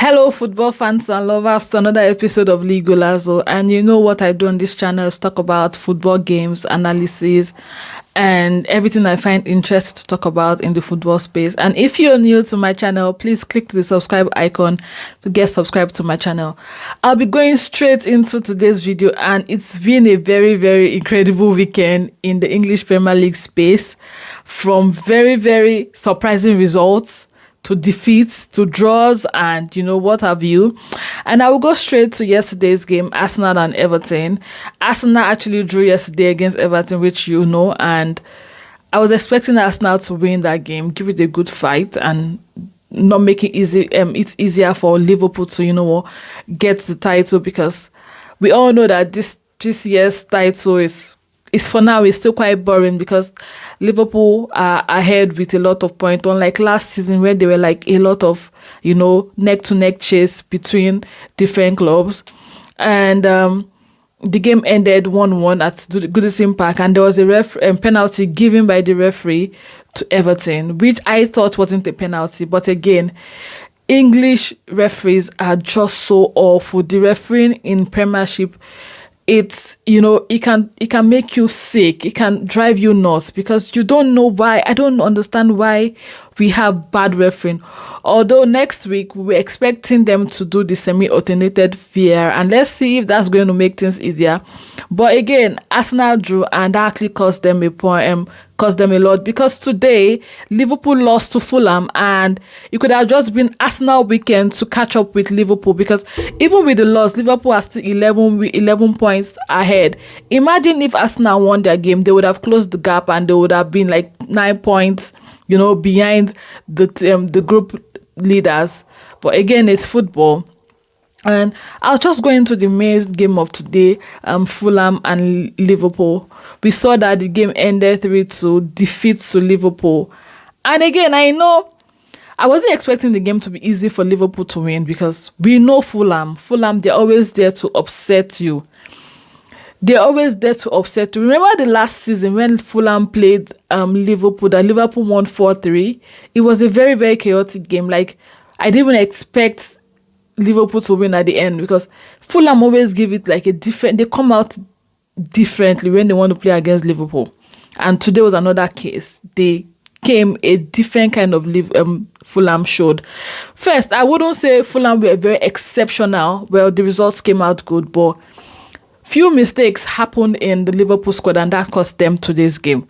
Hello, football fans and lovers, to another episode of LeeGolazo. And you know what I do on this channel is talk about football games, analysis, and everything I find interesting to talk about in the football space. And if you're new to my channel, please click the subscribe icon to get subscribed to my channel. I'll be going straight into today's video, and it's been a very, very incredible weekend in the English Premier League space, from very, very surprising results to defeats, to draws, and what have you. And I will go straight to yesterday's game, Arsenal and Everton. Arsenal actually drew yesterday against Everton, which and I was expecting Arsenal to win that game, give it a good fight, and not make it easy. It's easier for Liverpool to get the title, because we all know that this year's title is for now it's still quite boring, because Liverpool are ahead with a lot of points, unlike last season where there were like a lot of neck to neck chase between different clubs. And the game ended 1-1 at Goodison Park, and there was a penalty given by the referee to Everton, which I thought wasn't a penalty. But again, English referees are just so awful. The refereeing in Premiership, it's it can make you sick. It can drive you nuts, because you don't know why. I don't understand why we have bad refereeing. Although next week we're expecting them to do the semi-automated VAR, and let's see if that's going to make things easier. But again, Arsenal drew, and that actually cost them a point. Cost them a lot, because today Liverpool lost to Fulham, and it could have just been Arsenal weekend to catch up with Liverpool, because even with the loss, Liverpool are still 11 points ahead. Imagine if Arsenal won their game, they would have closed the gap, and they would have been like 9 points behind the group leaders. But again, it's football. And I'll just go into the main game of today, Fulham and Liverpool. We saw that the game ended 3-2, defeat to Liverpool. And again, I know I wasn't expecting the game to be easy for Liverpool to win, because we know Fulham, they're always there to upset you. They're always there to upset you. Remember the last season when Fulham played Liverpool, that Liverpool won 4-3? It was a very, very chaotic game. Like, I didn't even expect Liverpool to win at the end, because Fulham always give it like they come out differently when they want to play against Liverpool. And today was another case. They came a different kind of Fulham showed. First, I wouldn't say Fulham were very exceptional. Well, the results came out good, but few mistakes happened in the Liverpool squad, and that cost them today's game.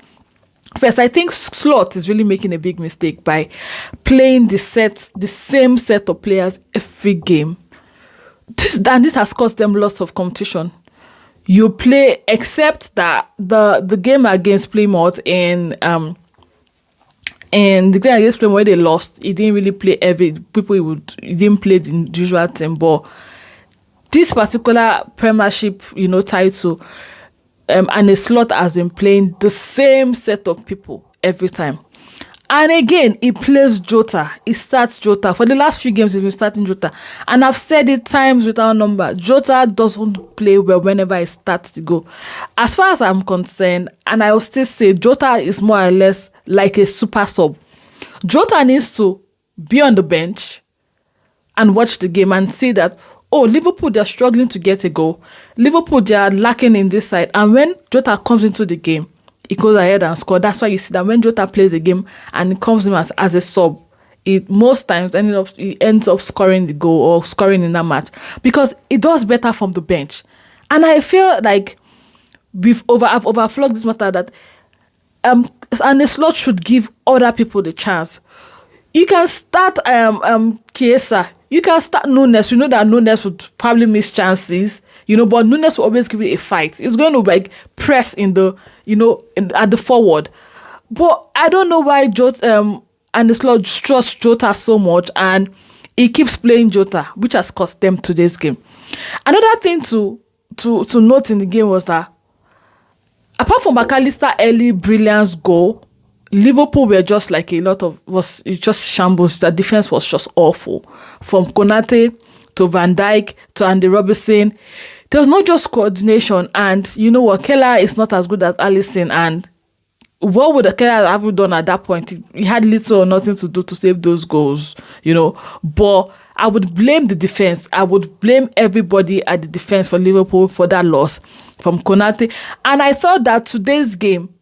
First, I think Slot is really making a big mistake by playing the same set of players every game. This has cost them lots of competition. You play, except that the game against Plymouth and the game against Plymouth where they lost, he didn't really play he didn't play the usual team. But this particular Premiership, title, Arne Slot has been playing the same set of people every time. And again, he plays Jota. He starts Jota. For the last few games, he's been starting Jota. And I've said it times without number. Jota doesn't play well whenever he starts to go. As far as I'm concerned, and I will still say, Jota is more or less like a super sub. Jota needs to be on the bench and watch the game and see that, Liverpool, they're struggling to get a goal. Liverpool, they are lacking in this side. And when Jota comes into the game, he goes ahead and scores. That's why you see that when Jota plays a game and it comes in as a sub, most times he ends up scoring the goal or scoring in that match, because it does better from the bench. And I feel like I've overflogged this matter, that Arne Slot should give other people the chance. You can start Chiesa. You can start Nunes. You know that Nunes would probably miss chances, but Nunes will always give you a fight. It's going to press in the, at the forward. But I don't know why Arne Slot trusts Jota so much, and he keeps playing Jota, which has cost them today's game. Another thing to note in the game was that, apart from McAllister's early brilliance goal, Liverpool were just like was just shambles. The defense was just awful. From Konate to Van Dijk to Andy Robertson, there was not just coordination. And Keller is not as good as Alisson, and what would Keller have done at that point? He had little or nothing to do to save those goals, But I would blame the defense. I would blame everybody at the defense for Liverpool for that loss from Konate. And I thought that today's game,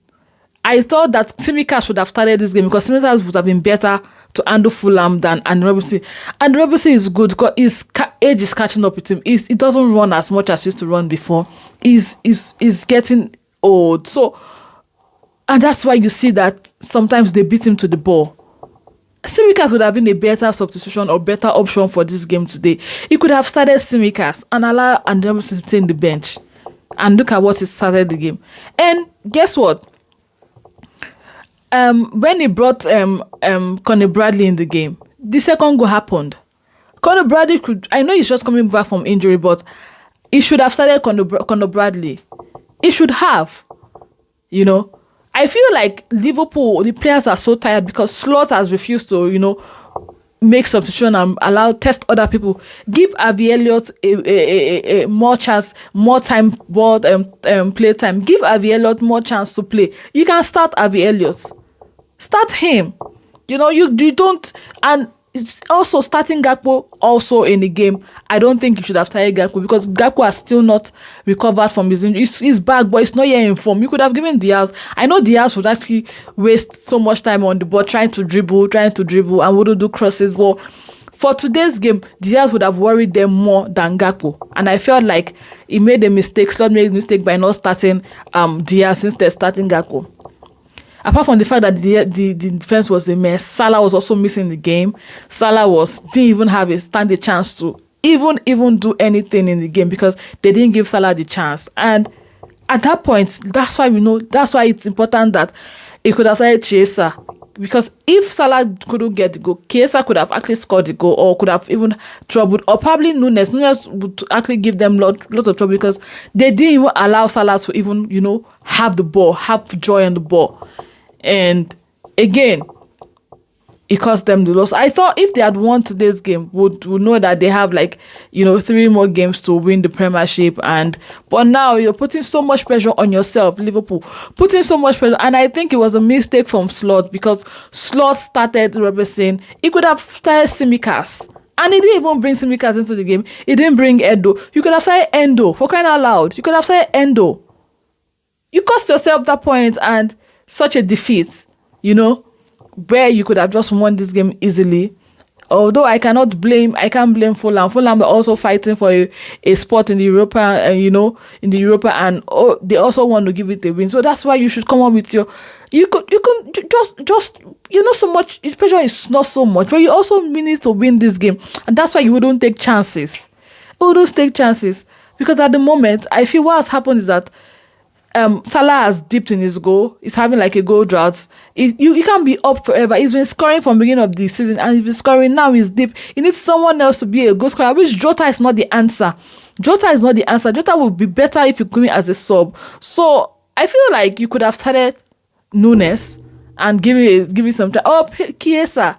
I thought that Tsimikas would have started this game because Tsimikas would have been better to handle Fulham than Andy Robertson. And Robertson is good because his age is catching up with him. He doesn't run as much as he used to run before. He's getting old. So, and that's why you see that sometimes they beat him to the ball. Tsimikas would have been a better substitution or better option for this game today. He could have started Tsimikas and allowed Andy Robertson to stay in the bench. And look at what he started the game. And guess what? When he brought Conor Bradley in the game, the second goal happened. Conor Bradley I know he's just coming back from injury, but he should have started Conor Bradley. He should have, I feel like Liverpool, the players are so tired because Slot has refused to, make substitution and test other people. Give Harvey Elliott a more chance, more time, play time. Give Harvey Elliott more chance to play. You can start Harvey Elliott. Start him. You don't, and it's also starting Gakpo also in the game. I don't think you should have started Gakpo because Gakpo has still not recovered from his injury. He's back, but it's not yet in form. You could have given Diaz. I know Diaz would actually waste so much time on the ball trying to dribble, and wouldn't do crosses. Well, for today's game, Diaz would have worried them more than Gakpo. And I felt like he made a mistake. Slot made a mistake by not starting Diaz instead starting Gakpo. Apart from the fact that the defense was a mess, Salah was also missing the game. Salah didn't even have a chance to even do anything in the game because they didn't give Salah the chance. And at that point, that's why it's important that he could have started Chiesa. Because if Salah couldn't get the goal, Chiesa could have actually scored the goal or could have even troubled, or probably Nunes would actually give them lot of trouble because they didn't even allow Salah to even, have the ball, have joy on the ball. And again, it cost them the loss. I thought if they had won today's game, would know that they have 3 more games to win the Premiership. But now you're putting so much pressure on yourself, Liverpool, putting so much pressure. And I think it was a mistake from Slot because Slot started Robertson. He could have started Tsimikas. And he didn't even bring Tsimikas into the game. He didn't bring Endo. You could have started Endo, for crying out loud. You could have started Endo. You cost yourself that point and such a defeat, where you could have just won this game easily. Although I can't blame Fulham. Fulham are also fighting for a spot in the Europa, and they also want to give it a win. So that's why you should come up with you can just so much pressure is not so much, but you also need to win this game, and that's why you wouldn't take chances. Because at the moment, I feel what has happened is that Salah has dipped in his goal. He's having a goal drought. You can't be up forever. He's been scoring from the beginning of the season and he's been scoring. Now he's deep. He needs someone else to be a goal scorer, which Jota is not the answer. Jota would be better if you come in as a sub. So I feel like you could have started Nunes and give it some time. Oh, Chiesa.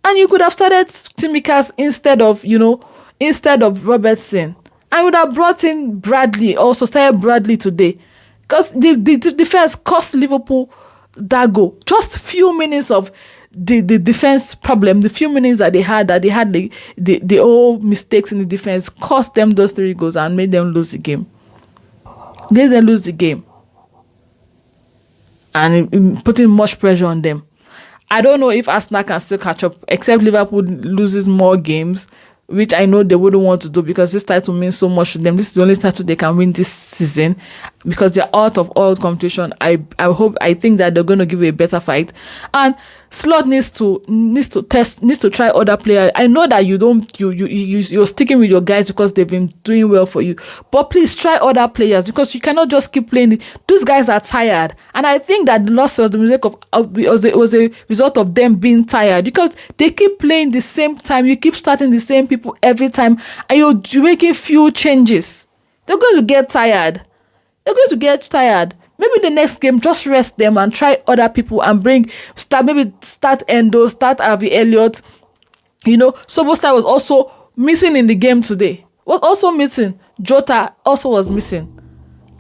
And you could have started Tsimikas instead of Robertson. I would have brought in Bradley, also started Bradley today. Because the defense cost Liverpool that goal. Just few minutes of the defense problem, the few minutes that they had the old mistakes in the defense cost them those 3 goals and made them lose the game. And putting much pressure on them. I don't know if Arsenal can still catch up, except Liverpool loses more games, which I know they wouldn't want to do because this title means so much to them. This is the only title they can win this season because they're out of all competition. I think that they're going to give a better fight. And Slot needs to try other players. I know that you're sticking with your guys because they've been doing well for you. But please try other players because you cannot just keep playing. Those guys are tired. And I think that the loss was the mistake was a result of them being tired because they keep playing the same time. You keep starting the same people every time and you're making few changes. They're going to get tired. Maybe the next game, just rest them and try other people and start Endo, start Harvey Elliott. Soboslai was also missing in the game today. Was also missing. Jota also was missing.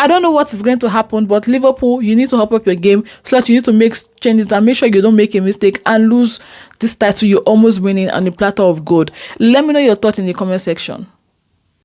I don't know what is going to happen, but Liverpool, you need to hop up your game. Slot, you need to make changes and make sure you don't make a mistake and lose this title you're almost winning on the platter of gold. Let me know your thoughts in the comment section.